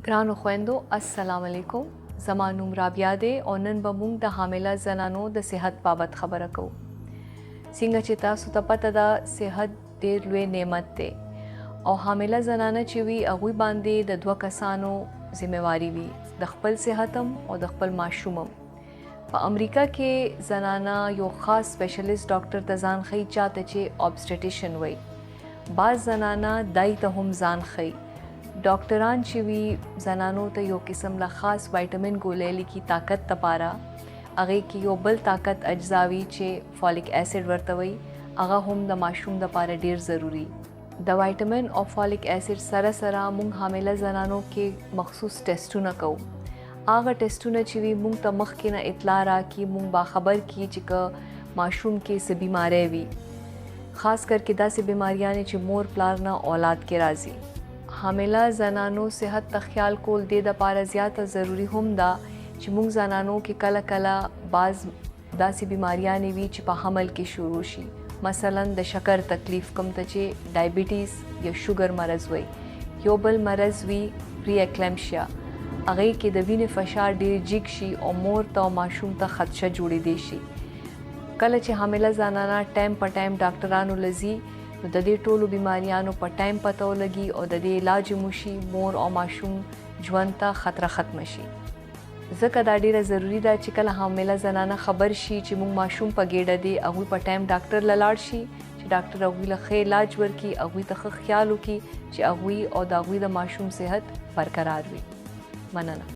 ګرانو خویندو السلام علیکم. زما نوم رابعه دی او نن به موږ د حامله زنانو د صحت بابت خبره کوو. څنګه چې تاسو ته پته ده صحت ډېر لوی نعمت دی او حامله زنانه چې وي هغوی باندې د دوه کسانو ذمہواري وي، د خپل صحت هم او د خپل ماشوم هم. په امریکا کې زنانه یو خاص سپیشلیست ډاکټر ته ځان ښیي چاته چې اوبسټیټیشن وایي. بعض زنانه دای ته هم ځان ښیي. ډاکټران چې وي زنانو ته یو قسم له خاص وایټامین ګولۍ لیکي طاقت لپاره. هغې کې یو بل طاقت اجزا وي چې فالیک اسید ورته وایي، هغه هم د ماشوم دپاره ډېر ضروري. د وایټامین او فالیک اسید سره سره موږ حامله زنانو کې مخصوص ټیسټونه کوو. هغه ټیسټونه چې وي موږ ته مخکې نه اطلاع راکړي، موږ باخبر کړي چې که ماشوم کې څه بیماری وي، خاص کر کې داسې بیماریانې چې مور پلار نه اولاد کې راځي. حامله زنانو صحت ته خیال کول دې دپاره زیاته ضروري هم ده چې موږ زنانو کې کله کله بعض داسې بیماریانې وي چې په حمل کې شروع شي. مثلا د شکر تکلیف کوم ته چې ډایبیټیز یا شوګر مرض وي. یو بل مرض وي پری اکلیمشیا، هغې کې د وینې فشار ډېر جګ شي او مور ته او ماشوم ته خدشه جوړېدی شي. کله چې حامله زنانه ټایم په ټایم ډاکټرانو لځي نو د دې ټولو بیماریانو په ټایم پته ولګي او د دې علاج مو شي، مور او ماشوم ژوند ته خطره ختمه شي. ځکه دا ډیره ضروری ده چې کله حامله زنانه خبر شي چې موږ ماشوم په ګېډه دی، هغوی په ټایم ډاکټر له لاړ شي چې ډاکټر هغوی له ښه علاج ورکړي، هغوی ته ښه خیال وکړي چې هغوی او د هغوی د ماشوم صحت برقرار وي. مننه.